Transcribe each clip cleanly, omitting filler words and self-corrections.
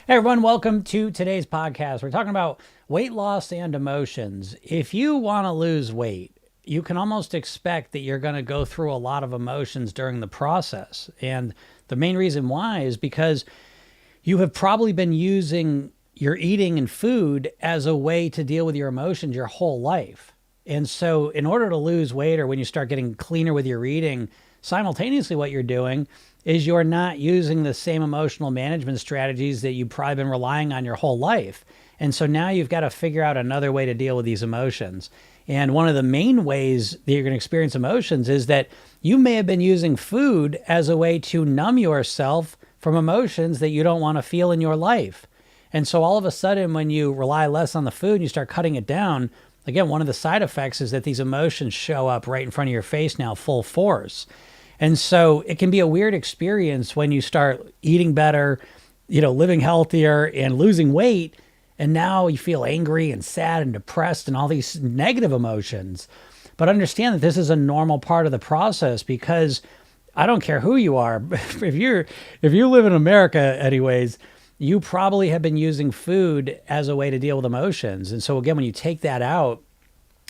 Hey everyone, welcome to today's podcast. We're talking about weight loss and emotions. If you want to lose weight, you can almost expect that you're going to go through a lot of emotions during the process. And the main reason why is because you have probably been using your eating and food as a way to deal with your emotions your whole life. And so, in order to lose weight or when you start getting cleaner with your eating, simultaneously, what you're doing is you're not using the same emotional management strategies that you've probably been relying on your whole life. And so now you've got to figure out another way to deal with these emotions. And one of the main ways that you're going to experience emotions is that you may have been using food as a way to numb yourself from emotions that you don't want to feel in your life. And so all of a sudden, when you rely less on the food and you start cutting it down, again, one of the side effects is that these emotions show up right in front of your face now, full force. And so it can be a weird experience when you start eating better, living healthier and losing weight. And now you feel angry and sad and depressed and all these negative emotions. But understand that this is a normal part of the process, because I don't care who you are. If you live in America anyways, you probably have been using food as a way to deal with emotions. And so again, when you take that out,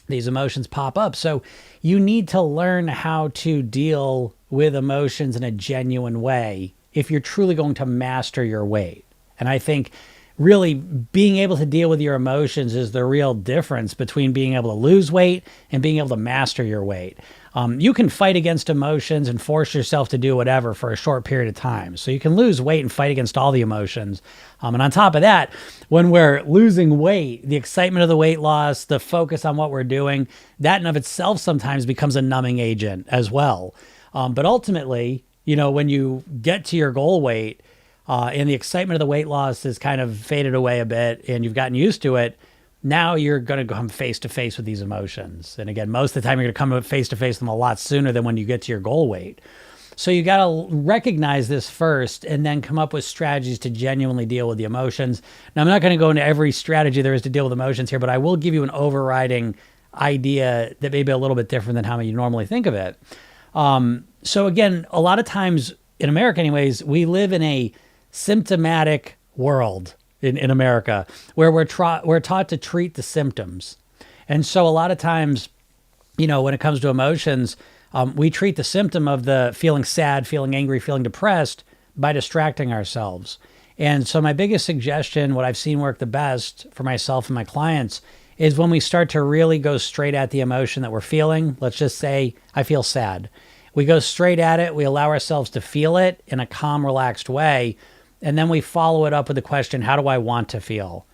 these emotions pop up. So you need to learn how to deal with emotions in a genuine way if you're truly going to master your weight. And I think really being able to deal with your emotions is the real difference between being able to lose weight and being able to master your weight. You can fight against emotions and force yourself to do whatever for a short period of time. So you can lose weight and fight against all the emotions. And on top of that, when we're losing weight, the excitement of the weight loss, the focus on what we're doing, that in of itself sometimes becomes a numbing agent as well. But ultimately, when you get to your goal weight, and the excitement of the weight loss has kind of faded away a bit and you've gotten used to it, now you're going to come face to face with these emotions. And again, most of the time you're going to come face to face with them a lot sooner than when you get to your goal weight. So you got to recognize this first and then come up with strategies to genuinely deal with the emotions. Now, I'm not going to go into every strategy there is to deal with emotions here, but I will give you an overriding idea that may be a little bit different than how you normally think of it. So again, a lot of times in America anyways, we live in a symptomatic world in America where we're taught to treat the symptoms. And so a lot of times, when it comes to emotions, we treat the symptom of the feeling sad, feeling angry, feeling depressed by distracting ourselves. And so my biggest suggestion, what I've seen work the best for myself and my clients, is when we start to really go straight at the emotion that we're feeling. Let's just say I feel sad. We go straight at it. We allow ourselves to feel it in a calm, relaxed way. And then we follow it up with the question, how do I want to feel?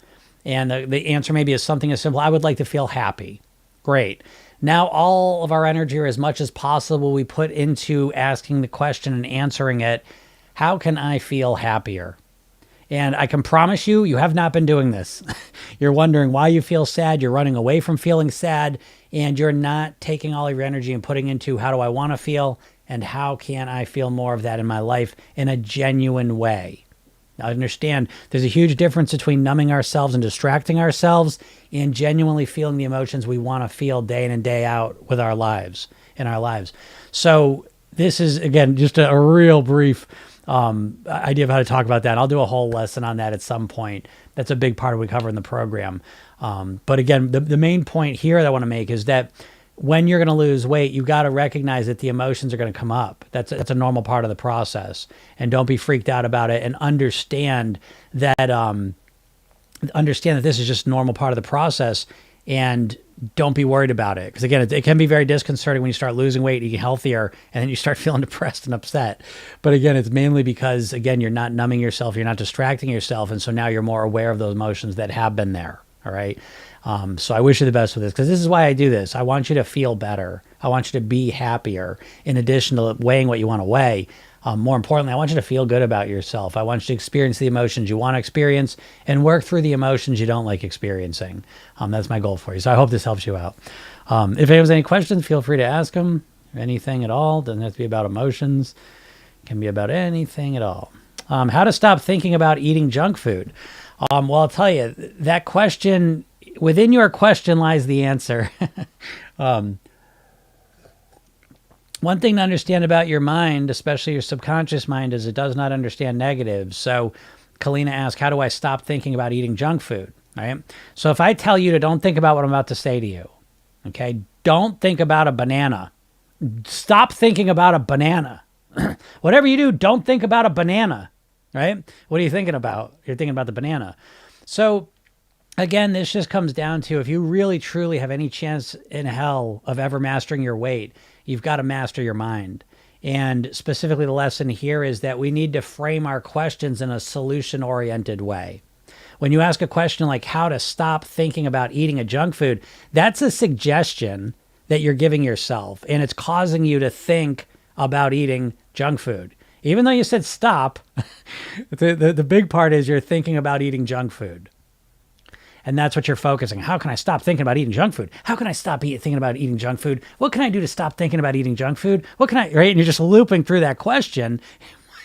And the answer maybe is something as simple, I would like to feel happy. Great. Now all of our energy, or as much as possible, we put into asking the question and answering it, how can I feel happier? And I can promise you, you have not been doing this. You're wondering why you feel sad. You're running away from feeling sad, and you're not taking all of your energy and putting into how do I want to feel and how can I feel more of that in my life in a genuine way. Now, understand there's a huge difference between numbing ourselves and distracting ourselves and genuinely feeling the emotions we want to feel day in and day out with our lives, in our lives. So this is, again, just a real brief idea of how to talk about that. I'll do a whole lesson on that at some point. That's a big part of what we cover in the program. But again, the main point here that I want to make is that when you're going to lose weight, you got to recognize that the emotions are going to come up. That's a normal part of the process, and don't be freaked out about it. And understand that this is just a normal part of the process, and don't be worried about it. Because again, it can be very disconcerting when you start losing weight, eating healthier, and then you start feeling depressed and upset. But again, it's mainly because again you're not numbing yourself, you're not distracting yourself, and so now you're more aware of those emotions that have been there. All right. So I wish you the best with this, because this is why I do this. I want you to feel better. I want you to be happier in addition to weighing what you want to weigh. More importantly, I want you to feel good about yourself. I want you to experience the emotions you want to experience and work through the emotions you don't like experiencing. That's my goal for you. So I hope this helps you out. If anyone has any questions, feel free to ask them. Anything at all. Doesn't have to be about emotions. It can be about anything at all. How to stop thinking about eating junk food. Well, I'll tell you, that question, within your question lies the answer. One thing to understand about your mind, especially your subconscious mind, is it does not understand negatives. So Kalina asked, how do I stop thinking about eating junk food? Right? So if I tell you to don't think about what I'm about to say to you, okay, don't think about a banana. Stop thinking about a banana. Whatever you do, don't think about a banana, right? What are you thinking about? You're thinking about the banana. So again, this just comes down to if you really truly have any chance in hell of ever mastering your weight, you've got to master your mind. And specifically the lesson here is that we need to frame our questions in a solution-oriented way. When you ask a question like how to stop thinking about eating a junk food, that's a suggestion that you're giving yourself, and it's causing you to think about eating junk food. Even though you said stop, the big part is you're thinking about eating junk food. And that's what you're focusing. How can I stop thinking about eating junk food? How can I stop thinking about eating junk food? What can I do to stop thinking about eating junk food? What can I, right? And you're just looping through that question,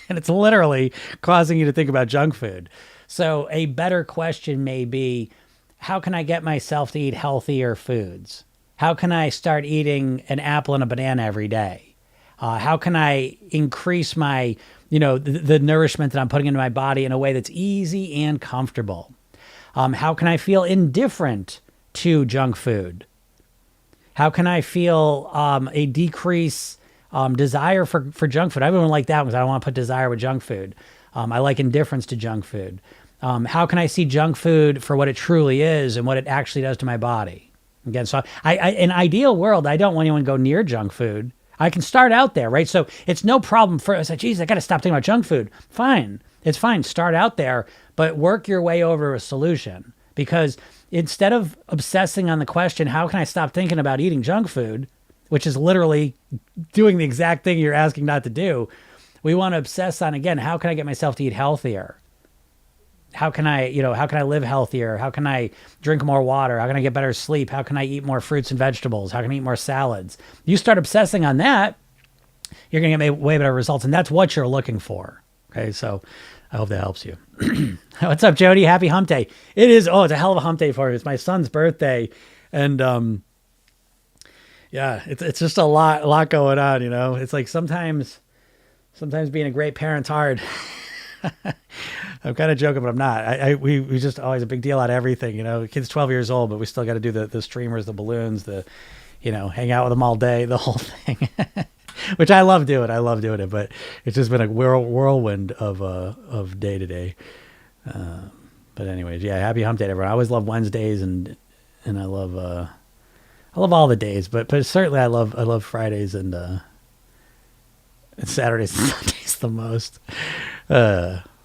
and it's literally causing you to think about junk food. So a better question may be, how can I get myself to eat healthier foods? How can I start eating an apple and a banana every day? How can I increase my, the nourishment that I'm putting into my body in a way that's easy and comfortable? How can I feel indifferent to junk food? How can I feel a decrease desire for junk food? I wouldn't like that one because I don't want to put desire with junk food. I like indifference to junk food. How can I see junk food for what it truly is and what it actually does to my body? Again, so in an ideal world, I don't want anyone to go near junk food. I can start out there, right? So it's no problem for us. Like, geez, I got to stop thinking about junk food. Fine. It's fine. Start out there, but work your way over a solution. Because instead of obsessing on the question, how can I stop thinking about eating junk food, which is literally doing the exact thing you're asking not to do, we want to obsess on, again, how can I get myself to eat healthier? How can I live healthier? How can I drink more water? How can I get better sleep? How can I eat more fruits and vegetables? How can I eat more salads? You start obsessing on that, you're going to get way better results. And that's what you're looking for. Okay. So I hope that helps you. What's up, Jody? Happy hump day. It is. Oh, it's a hell of a hump day for you. It's my son's birthday. And, yeah, it's just a lot going on, It's like sometimes being a great parent's hard. I'm kind of joking, but I'm not. We just always a big deal out of everything, The kid's 12 years old, but we still got to do the streamers, the balloons, hang out with them all day, the whole thing, which I love doing. I love doing it, but it's just been a whirlwind of day to day. But anyways, yeah, happy hump day, everyone. I always love Wednesdays and I love all the days, but certainly I love Fridays and Saturdays and Sundays the most.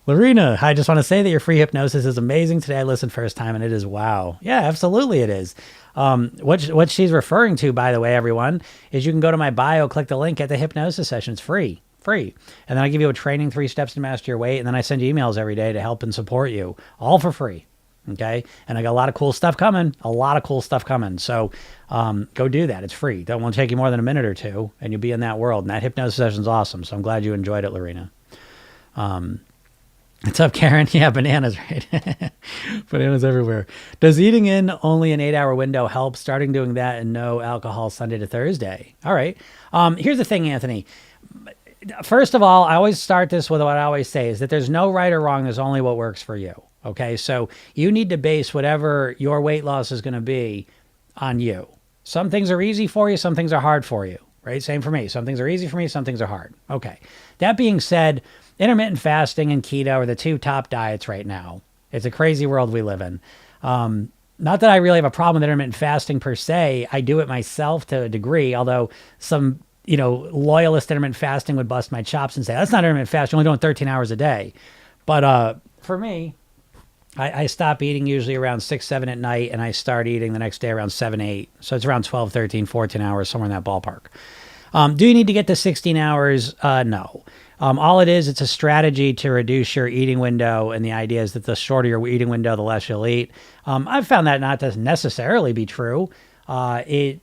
Lorena, I just want to say that your free hypnosis is amazing. Today I listened first time and it is wow. Yeah, absolutely it is. What she's referring to, by the way, everyone, is you can go to my bio, click the link, get the hypnosis session. It's free. And then I give you a training, 3 steps to master your weight. And then I send you emails every day to help and support you, all for free. Okay. And I got a lot of cool stuff coming. So go do that. It's free. That won't take you more than a minute or two and you'll be in that world. And that hypnosis session is awesome. So I'm glad you enjoyed it, Lorena. What's up, Karen? Yeah, bananas, right? Bananas everywhere. Does eating in only an 8-hour window help? Starting doing that and no alcohol Sunday to Thursday. All right. Here's the thing, Anthony. First of all, I always start this with what I always say is that there's no right or wrong. There's only what works for you. Okay. So you need to base whatever your weight loss is going to be on you. Some things are easy for you. Some things are hard for you, right? Same for me. Some things are easy for me. Some things are hard. Okay. That being said, intermittent fasting and keto are the 2 top diets right now. It's a crazy world we live in. Not that I really have a problem with intermittent fasting per se. I do it myself to a degree, although some, loyalist intermittent fasting would bust my chops and say, that's not intermittent fasting, you're only doing 13 hours a day. But for me, I stop eating usually around 6, 7 at night, and I start eating the next day around 7, 8. So it's around 12, 13, 14 hours, somewhere in that ballpark. Do you need to get to 16 hours? No. All it is, it's a strategy to reduce your eating window. And the idea is that the shorter your eating window, the less you'll eat. I've found that not to necessarily be true. I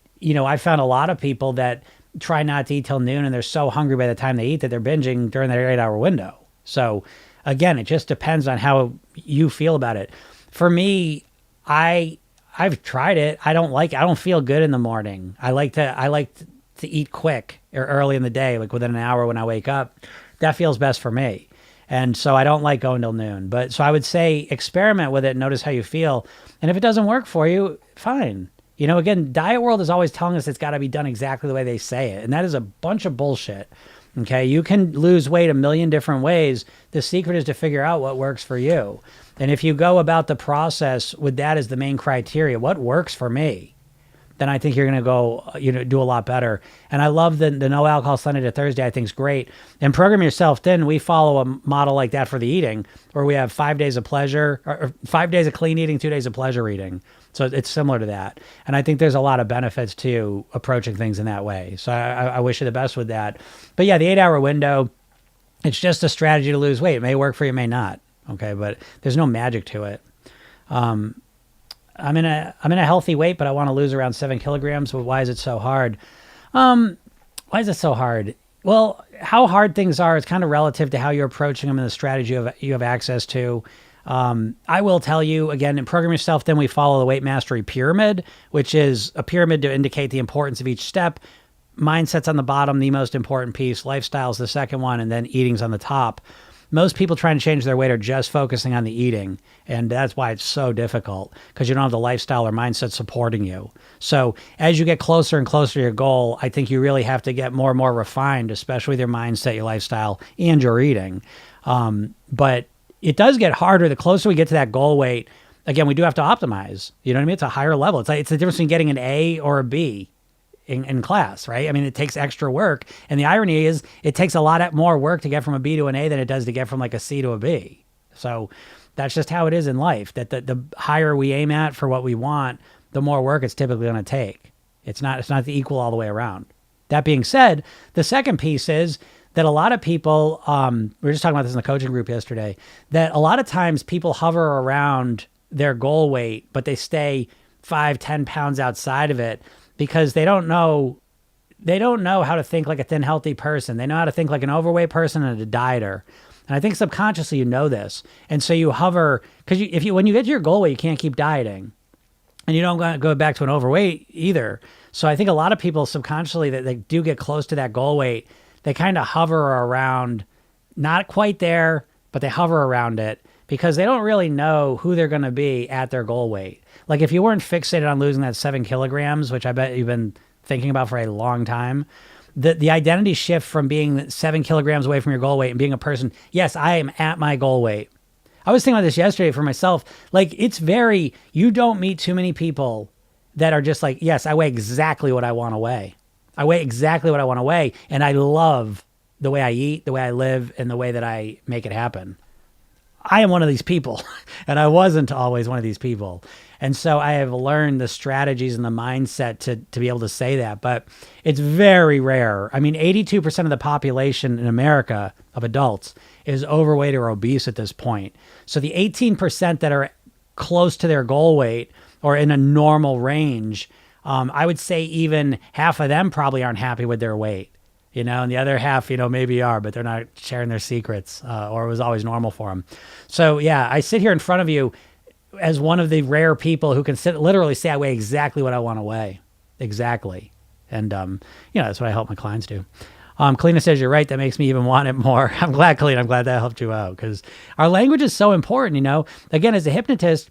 found a lot of people that try not to eat till noon and they're so hungry by the time they eat that they're binging during their 8-hour window. So again, it just depends on how you feel about it. For me, I've tried it. I don't feel good in the morning. I like to eat quick or early in the day, like within an hour when I wake up. That feels best for me. And so I don't like going till noon. But so I would say experiment with it and notice how you feel. And if it doesn't work for you, fine. You know, again, diet world is always telling us it's got to be done exactly the way they say it. And that is a bunch of bullshit. Okay. You can lose weight a million different ways. The secret is to figure out what works for you. And if you go about the process with that as the main criteria, what works for me, then I think you're going to go, do a lot better. And I love the no alcohol Sunday to Thursday. I think is great. And Program Yourself Thin, we follow a model like that for the eating, where we have 5 days of pleasure, or 5 days of clean eating, 2 days of pleasure eating. So it's similar to that. And I think there's a lot of benefits to approaching things in that way. So I wish you the best with that. But yeah, the 8-hour window, it's just a strategy to lose weight. It may work for you, it may not. Okay. But there's no magic to it. I'm in a healthy weight, but I want to lose around 7 kilograms. Well, why is it so hard? Why is it so hard? Well, how hard things are is kind of relative to how you're approaching them and the strategy you have access to. I will tell you again, in Program Yourself, then we follow the Weight Mastery Pyramid, which is a pyramid to indicate the importance of each step. Mindset's on the bottom, the most important piece. Lifestyle's the second one, and then eating's on the top. Most people trying to change their weight are just focusing on the eating. And that's why it's so difficult, because you don't have the lifestyle or mindset supporting you. So as you get closer and closer to your goal, I think you really have to get more and more refined, especially with your mindset, your lifestyle, and your eating. But it does get harder the closer we get to that goal weight. Again, we do have to optimize. You know what I mean? It's a higher level. It's the difference between getting an A or a B in class, right? I mean, it takes extra work. And the irony is it takes a lot more work to get from a B to an A than it does to get from like a C to a B. So that's just how it is in life, that the higher we aim at for what we want, the more work it's typically going to take. It's not the equal all the way around. That being said, the second piece is that a lot of people, we were just talking about this in the coaching group yesterday, that a lot of times people hover around their goal weight, but they stay 5-10 pounds outside of it because they don't know how to think like a thin, healthy person. They know how to think like an overweight person and a dieter. And I think subconsciously you know this. And so you hover, because when you get to your goal weight, you can't keep dieting. And you don't go back to an overweight either. So I think a lot of people subconsciously that they do get close to that goal weight, they kind of hover around, not quite there, but they hover around it because they don't really know who they're going to be at their goal weight. Like if you weren't fixated on losing that 7 kilograms, which I bet you've been thinking about for a long time, the identity shift from being 7 kilograms away from your goal weight and being a person, yes, I am at my goal weight. I was thinking about this yesterday for myself. Like you don't meet too many people that are just like, yes, I weigh exactly what I want to weigh. I weigh exactly what I want to weigh. And I love the way I eat, the way I live, and the way that I make it happen. I am one of these people, and I wasn't always one of these people. And so I have learned the strategies and the mindset to be able to say that, but it's very rare. I mean, 82% of the population in America of adults is overweight or obese at this point. So the 18% that are close to their goal weight or in a normal range, I would say even half of them probably aren't happy with their weight. And the other half, maybe are, but they're not sharing their secrets, or it was always normal for them. So yeah, I sit here in front of you as one of the rare people who can literally say I weigh exactly what I want to weigh. Exactly. And, that's what I help my clients do. Kalina says, you're right. That makes me even want it more. I'm glad, Kalina. I'm glad that helped you out because our language is so important. Again, as a hypnotist,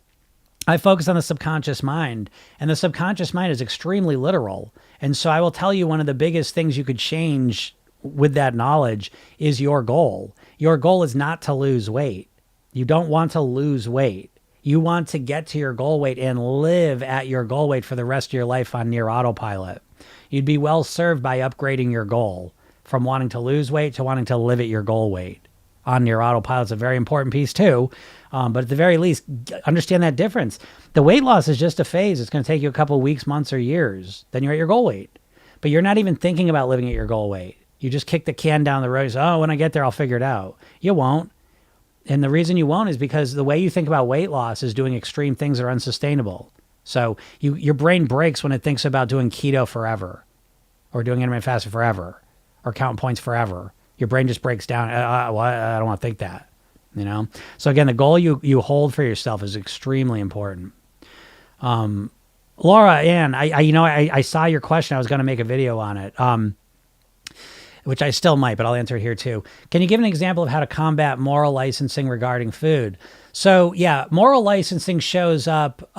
I focus on the subconscious mind, and the subconscious mind is extremely literal. And so I will tell you one of the biggest things you could change with that knowledge is your goal. Your goal is not to lose weight. You don't want to lose weight. You want to get to your goal weight and live at your goal weight for the rest of your life on near autopilot. You'd be well served by upgrading your goal from wanting to lose weight to wanting to live at your goal weight. On near autopilot is a very important piece too. But at the very least, understand that difference. The weight loss is just a phase. It's going to take you a couple of weeks, months, or years. Then you're at your goal weight. But you're not even thinking about living at your goal weight. You just kick the can down the road and say, oh, when I get there, I'll figure it out. You won't. And the reason you won't is because the way you think about weight loss is doing extreme things that are unsustainable. So your brain breaks when it thinks about doing keto forever or doing intermittent fasting forever or counting points forever. Your brain just breaks down. I don't want to think that. So again, the goal you hold for yourself is extremely important. Laura Ann, I saw your question. I was going to make a video on it. which I still might, but I'll answer it here too. Can you give an example of how to combat moral licensing regarding food? So yeah, moral licensing shows up.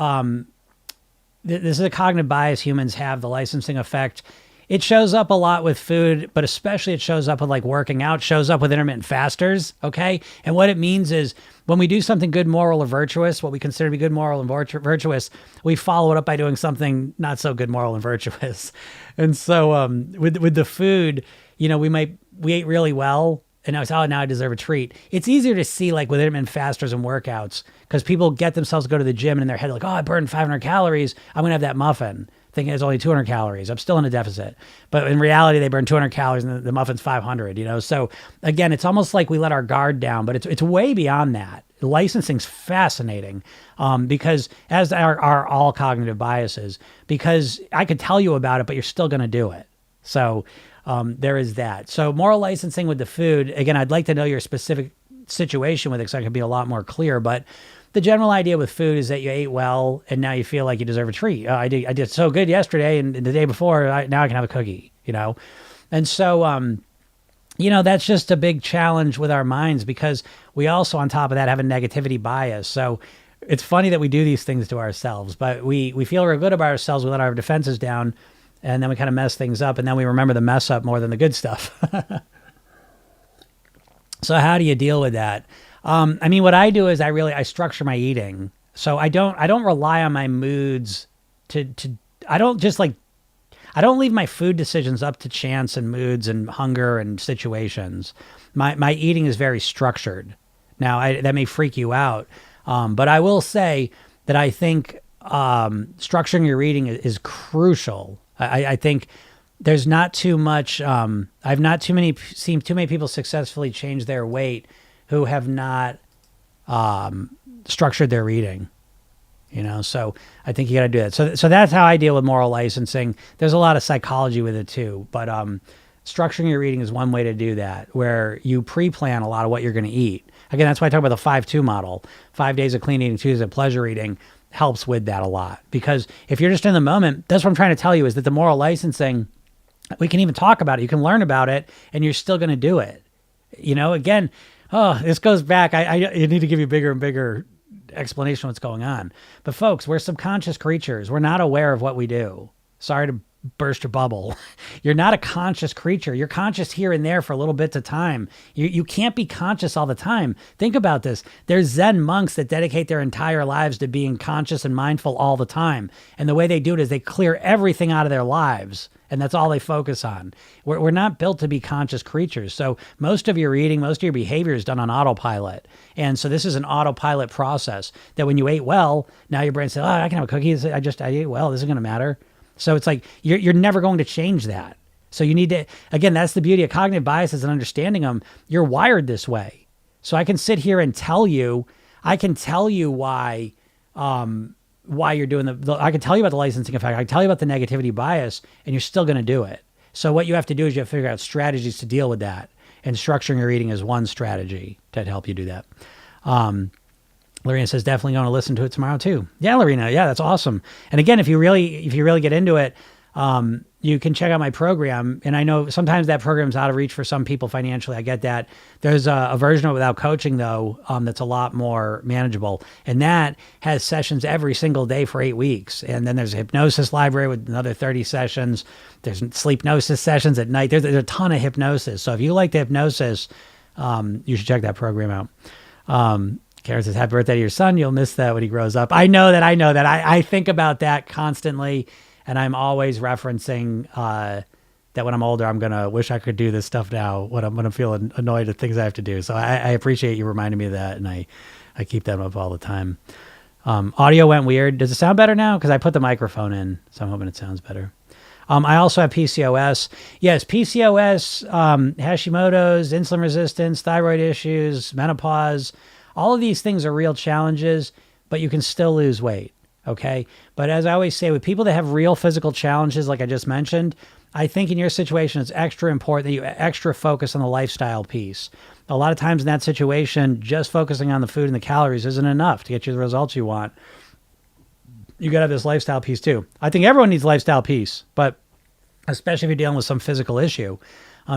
This is a cognitive bias humans have, the licensing effect. It shows up a lot with food, but especially it shows up with like working out, shows up with intermittent fasters. Okay. And what it means is when we do something good, moral, or virtuous, what we consider to be good, moral, and virtuous, we follow it up by doing something not so good, moral, and virtuous. And so with the food, we ate really well. And I was, now I deserve a treat. It's easier to see like with intermittent fasters and workouts because people get themselves to go to the gym and in their head like, oh, I burned 500 calories. I'm going to have that muffin, thinking it's only 200 calories. I'm still in a deficit. But in reality, they burn 200 calories and the muffin's 500, So again, it's almost like we let our guard down, but it's way beyond that. Licensing's fascinating because as are all cognitive biases, because I could tell you about it, but you're still going to do it. So there is that. So moral licensing with the food, again, I'd like to know your specific situation with it so I can be a lot more clear. But the general idea with food is that you ate well and now you feel like you deserve a treat. I did so good yesterday and the day before, now I can have a cookie, And so, that's just a big challenge with our minds because we also, on top of that, have a negativity bias. So it's funny that we do these things to ourselves, but we feel real good about ourselves. We let our defenses down. And then we kind of mess things up, and then we remember the mess up more than the good stuff. So how do you deal with that? What I do is I structure my eating. So I don't rely on my moods I don't leave my food decisions up to chance and moods and hunger and situations. My eating is very structured. Now that may freak you out, but I will say that I think structuring your eating is crucial. I think there's not too much. I've not seen too many people successfully change their weight who have not structured their eating. So I think you got to do that. So that's how I deal with moral licensing. There's a lot of psychology with it too, but structuring your eating is one way to do that, where you pre-plan a lot of what you're going to eat. Again, that's why I talk about the 5-2 model: 5 days of clean eating, 2 days of pleasure eating. Helps with that a lot, because if you're just in the moment, that's what I'm trying to tell you is that the moral licensing, we can even talk about it. You can learn about it and you're still going to do it. Again, this goes back. I need to give you bigger and bigger explanation of what's going on. But folks, we're subconscious creatures. We're not aware of what we do. Sorry to burst your bubble. You're not a conscious creature. You're conscious here and there for a little bit of time. You can't be conscious all the time. Think about this. There's Zen monks that dedicate their entire lives to being conscious and mindful all the time. And the way they do it is they clear everything out of their lives. And that's all they focus on. We're not built to be conscious creatures. So most of your eating, most of your behavior is done on autopilot. And so this is an autopilot process that when you ate well, now your brain says, I can have a cookie. I ate well. This isn't going to matter. So it's like you're never going to change that. So you need to, again, that's the beauty of cognitive biases and understanding them. You're wired this way. So I can sit here and tell you why you're doing I can tell you about the licensing effect. I can tell you about the negativity bias, and you're still going to do it. So what you have to do is you have to figure out strategies to deal with that. And structuring your eating is one strategy to help you do that. Lorena says, definitely going to listen to it tomorrow too. Yeah, Lorena. Yeah, that's awesome. And again, if you really get into it, you can check out my program. And I know sometimes that program's out of reach for some people financially. I get that. There's a version of it without coaching though, that's a lot more manageable. And that has sessions every single day for 8 weeks. And then there's a hypnosis library with another 30 sessions. There's sleepnosis sessions at night. There's a ton of hypnosis. So if you like the hypnosis, you should check that program out. Karen says, happy birthday to your son. You'll miss that when he grows up. I know that. I think about that constantly. And I'm always referencing that when I'm older, I'm going to wish I could do this stuff now when I'm feeling annoyed at things I have to do. So I appreciate you reminding me of that. And I keep that up all the time. Audio went weird. Does it sound better now? Because I put the microphone in, so I'm hoping it sounds better. I also have PCOS. Yes, PCOS, Hashimoto's, insulin resistance, thyroid issues, menopause. All of these things are real challenges, but you can still lose weight, okay? But as I always say, with people that have real physical challenges, like I just mentioned, I think in your situation, it's extra important that you extra focus on the lifestyle piece. A lot of times in that situation, just focusing on the food and the calories isn't enough to get you the results you want. You got to have this lifestyle piece too. I think everyone needs lifestyle piece, but especially if you're dealing with some physical issue.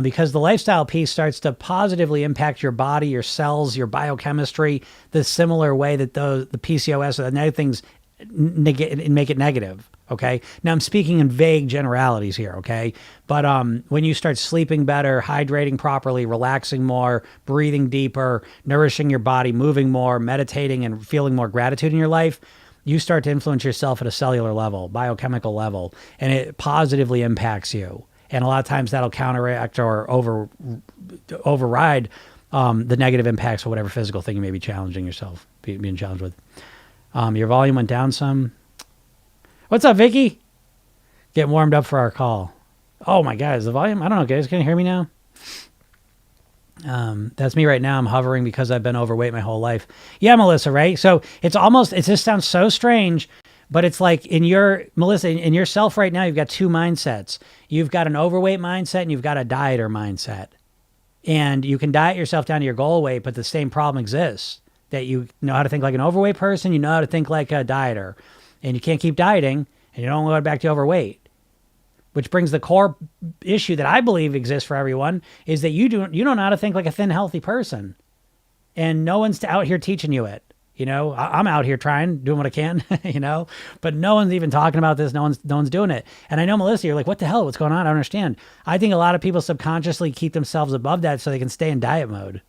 because the lifestyle piece starts to positively impact your body, your cells, your biochemistry, the similar way that the PCOS or the negative things make it negative. Okay. Now I'm speaking in vague generalities here. Okay. But when you start sleeping better, hydrating properly, relaxing more, breathing deeper, nourishing your body, moving more, meditating, and feeling more gratitude in your life, you start to influence yourself at a cellular level, biochemical level, and it positively impacts you. And a lot of times that'll counteract or override the negative impacts of whatever physical thing you may be challenging yourself, being challenged with. Your volume went down some. What's up, Vicky? Getting warmed up for our call. Oh my God, is the volume? I don't know, guys. Can you hear me now? That's me right now. I'm hovering because I've been overweight my whole life. Yeah, Melissa, right? So it's almost, it just sounds so strange, but it's like Melissa, in yourself right now, you've got two mindsets. You've got an overweight mindset and you've got a dieter mindset. And you can diet yourself down to your goal weight, but the same problem exists, that you know how to think like an overweight person, you know how to think like a dieter. And you can't keep dieting, and you don't go back to overweight. Which brings the core issue that I believe exists for everyone, is that you don't know how to think like a thin, healthy person. And no one's out here teaching you it. You know, I'm out here trying, doing what I can, you know, but no one's even talking about this. No one's doing it. And I know, Melissa, you're like, what the hell? What's going on? I don't understand. I think a lot of people subconsciously keep themselves above that so they can stay in diet mode.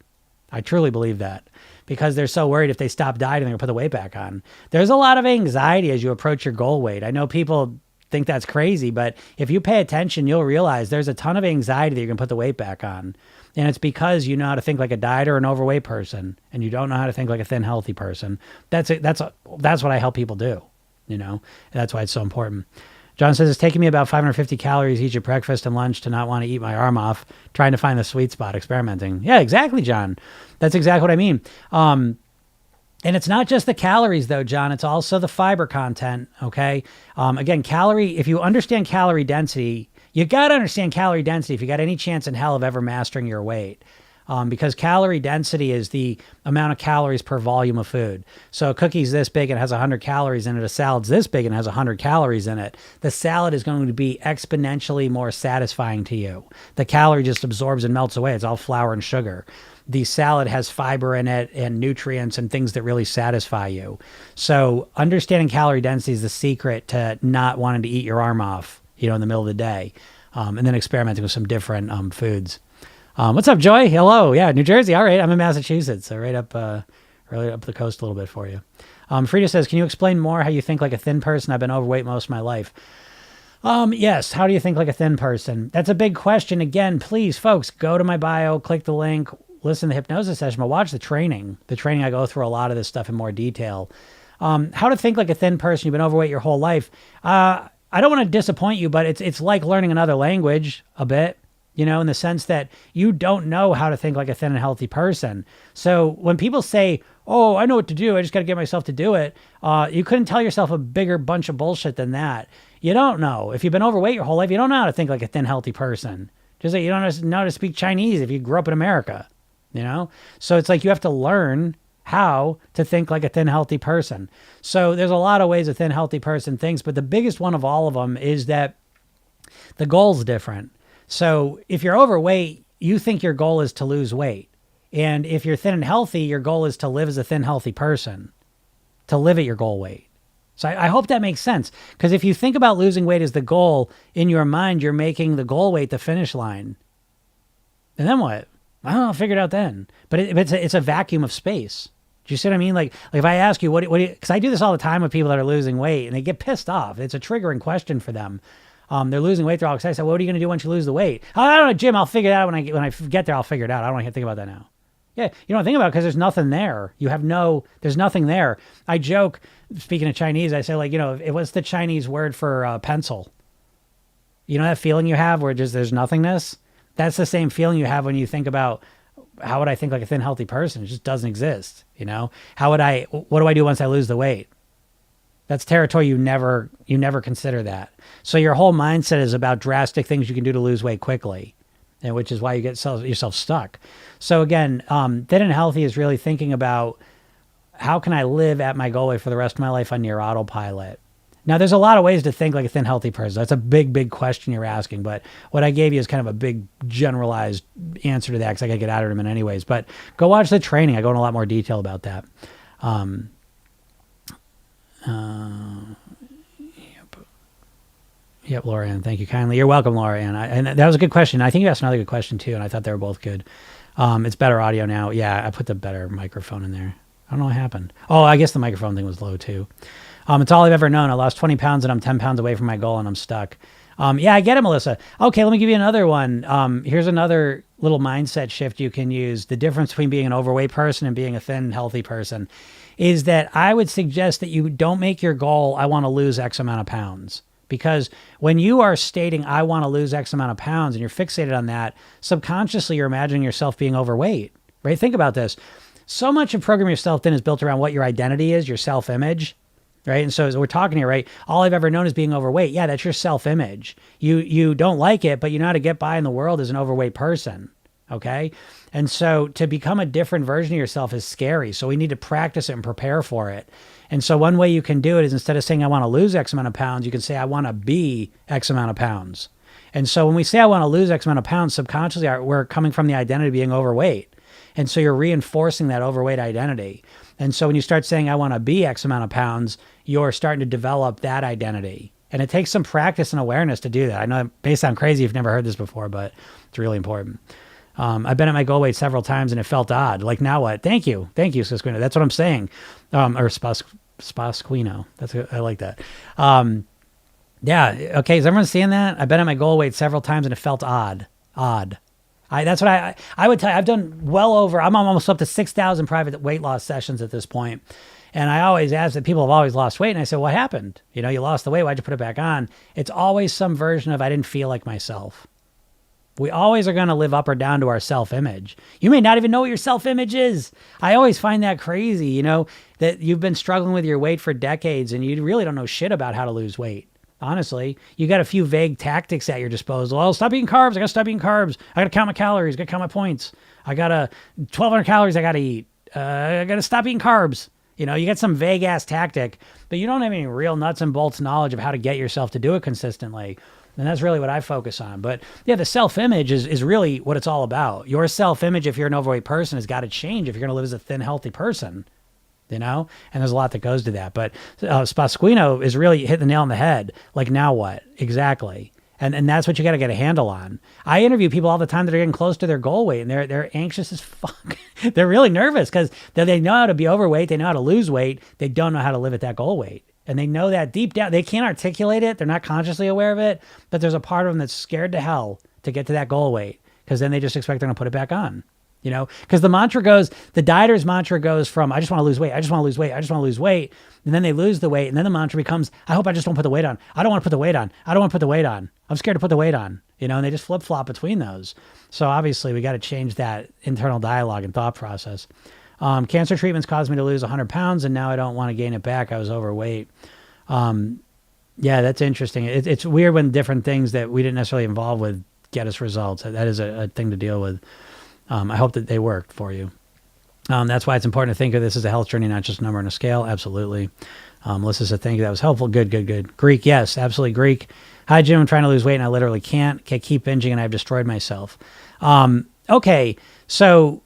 I truly believe that, because they're so worried if they stop dieting, they're going to put the weight back on. There's a lot of anxiety as you approach your goal weight. I know people think that's crazy, but if you pay attention, you'll realize there's a ton of anxiety that you're going to put the weight back on. And it's because you know how to think like a diet or an overweight person, and you don't know how to think like a thin, healthy person. That's what I help people do, you know, and that's why it's so important. John says, it's taking me about 550 calories each at breakfast and lunch to not want to eat my arm off, trying to find the sweet spot, experimenting. Yeah, exactly, John. That's exactly what I mean. And it's not just the calories, though, John. It's also the fiber content, okay? Again, if you understand calorie density, you got to understand calorie density if you got any chance in hell of ever mastering your weight. Because calorie density is the amount of calories per volume of food. So a cookie's this big and has 100 calories in it. A salad's this big and has 100 calories in it. The salad is going to be exponentially more satisfying to you. The calorie just absorbs and melts away. It's all flour and sugar. The salad has fiber in it and nutrients and things that really satisfy you. So understanding calorie density is the secret to not wanting to eat your arm off, you know, in the middle of the day. And then experimenting with some different foods. What's up, Joy? Hello. Yeah, New Jersey. All right. I'm in Massachusetts, so right up the coast a little bit for you. Frida says, can you explain more how you think like a thin person? I've been overweight most of my life. Yes. How do you think like a thin person? That's a big question. Again, please, folks, go to my bio, click the link, listen to the hypnosis session, but watch the training. The training, I go through a lot of this stuff in more detail. How to think like a thin person. You've been overweight your whole life. I don't want to disappoint you, but it's like learning another language a bit. You know, in the sense that you don't know how to think like a thin and healthy person. So when people say, oh, I know what to do, I just got to get myself to do it, you couldn't tell yourself a bigger bunch of bullshit than that. You don't know. If you've been overweight your whole life, you don't know how to think like a thin, healthy person. Just like you don't know how to speak Chinese if you grew up in America, you know? So it's like you have to learn how to think like a thin, healthy person. So there's a lot of ways a thin, healthy person thinks, but the biggest one of all of them is that the goal's different. So if you're overweight, you think your goal is to lose weight. And if you're thin and healthy, your goal is to live as a thin, healthy person, to live at your goal weight. So I hope that makes sense. Because if you think about losing weight as the goal, in your mind, you're making the goal weight the finish line. And then what? I don't know, I'll figure it out then. But it's a vacuum of space. Do you see what I mean? Like if I ask you, because I do this all the time with people that are losing weight and they get pissed off. It's a triggering question for them. They're losing weight. They're all excited. I said, well, what are you going to do once you lose the weight? Oh, I don't know, Jim. I'll figure it out when I get there. I'll figure it out. I don't want to think about that now. Yeah, you don't think about it because there's nothing there. There's nothing there. I joke, speaking of Chinese, I say like, you know, what's the Chinese word for pencil? You know that feeling you have where just there's nothingness? That's the same feeling you have when you think about how would I think like a thin, healthy person? It just doesn't exist. You know, what do I do once I lose the weight? That's territory you never consider that. So your whole mindset is about drastic things you can do to lose weight quickly, and which is why you get yourself stuck. So again, thin and healthy is really thinking about how can I live at my goal weight for the rest of my life on near autopilot. Now, there's a lot of ways to think like a thin, healthy person. That's a big, big question you're asking. But what I gave you is kind of a big generalized answer to that because I got to get out of them in anyways. But go watch the training. I go in a lot more detail about that. Yep, Laura Ann, thank you kindly. You're welcome, Laura Ann. And that was a good question. I think you asked another good question too, and I thought they were both good. It's better audio now. Yeah, I put the better microphone in there. I don't know what happened. Oh, I guess the microphone thing was low too. It's all I've ever known. I lost 20 pounds and I'm 10 pounds away from my goal and I'm stuck. Yeah, I get it, Melissa. Okay, let me give you another one. Here's another little mindset shift you can use. The difference between being an overweight person and being a thin, healthy person is that I would suggest that you don't make your goal, I want to lose X amount of pounds. Because when you are stating, I want to lose X amount of pounds, and you're fixated on that, subconsciously you're imagining yourself being overweight, right? Think about this. So much of Program Yourself Thin is built around what your identity is, your self-image, right? And so as we're talking here, right? All I've ever known is being overweight. Yeah, that's your self-image. You don't like it, but you know how to get by in the world as an overweight person, okay? And so to become a different version of yourself is scary. So we need to practice it and prepare for it. And so one way you can do it is instead of saying, I want to lose X amount of pounds, you can say, I want to be X amount of pounds. And so when we say, I want to lose X amount of pounds, subconsciously we're coming from the identity of being overweight. And so you're reinforcing that overweight identity. And so when you start saying, I want to be X amount of pounds, you're starting to develop that identity. And it takes some practice and awareness to do that. I know it may sound crazy if you've never heard this before, but it's really important. I've been at my goal weight several times and it felt odd. Like, now what? Thank you, Sisquino. That's what I'm saying. Or Spasquino. I like that. Yeah. Okay. Is everyone seeing that? I've been at my goal weight several times and it felt odd. That's what I would tell you. I've done well over, I'm almost up to 6,000 private weight loss sessions at this point. And I always ask that people have always lost weight. And I said, what happened? You lost the weight. Why'd you put it back on? It's always some version of, I didn't feel like myself. We always are going to live up or down to our self-image. You may not even know what your self-image is. I always find that crazy, that you've been struggling with your weight for decades and you really don't know shit about how to lose weight. Honestly, you got a few vague tactics at your disposal. Oh, stop eating carbs. I got to stop eating carbs. I got to count my calories. I got to count my points. I got 1,200 calories I got to eat. I got to stop eating carbs. You got some vague ass tactic, but you don't have any real nuts and bolts knowledge of how to get yourself to do it consistently. And that's really what I focus on. But yeah, the self-image is really what it's all about. Your self-image, if you're an overweight person, has got to change if you're going to live as a thin, healthy person, and there's a lot that goes to that. But Spasquino is really hitting the nail on the head. Like, now what? Exactly. And that's what you got to get a handle on. I interview people all the time that are getting close to their goal weight and they're anxious as fuck. They're really nervous because they know how to be overweight. They know how to lose weight. They don't know how to live at that goal weight. And they know that deep down. They can't articulate it. They're not consciously aware of it. But there's a part of them that's scared to hell to get to that goal weight because then they just expect they're going to put it back on. Because the dieter's mantra goes from, I just want to lose weight. I just want to lose weight. I just want to lose weight. And then they lose the weight. And then the mantra becomes, I hope I just don't put the weight on. I don't want to put the weight on. I don't want to put the weight on. I'm scared to put the weight on, and they just flip flop between those. So obviously we got to change that internal dialogue and thought process. Cancer treatments caused me to lose 100 pounds and now I don't want to gain it back. I was overweight. Yeah, that's interesting. It's weird when different things that we didn't necessarily involve with get us results. That is a thing to deal with. I hope that they worked for you. That's why it's important to think of this as a health journey, not just a number on a scale. Absolutely. Melissa said, thank you. That was helpful. Good. Greek. Yes, absolutely. Greek. Hi, Jim. I'm trying to lose weight and I literally can't. Keep binging and I've destroyed myself. Okay. So,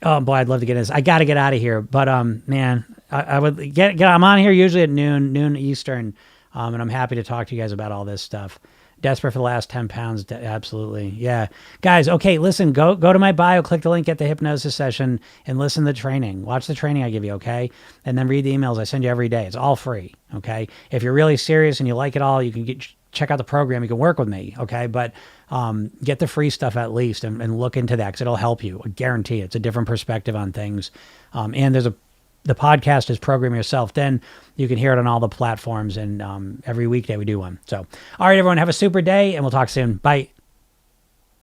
oh boy, I'd love to get into this. I got to get out of here, but, man, I would get, I'm on here usually at noon Eastern. And I'm happy to talk to you guys about all this stuff. Desperate for the last 10 pounds. Absolutely. Yeah. Guys, okay, listen, go to my bio, click the link, get the hypnosis session, and listen to the training. Watch the training I give you, okay? And then read the emails I send you every day. It's all free, okay? If you're really serious and you like it all, you can check out the program. You can work with me, okay? But get the free stuff at least and look into that because it'll help you. I guarantee it. It's a different perspective on things. And the podcast is Program Yourself. Then you can hear it on all the platforms, and every weekday we do one. So, all right, everyone, have a super day, and we'll talk soon. Bye.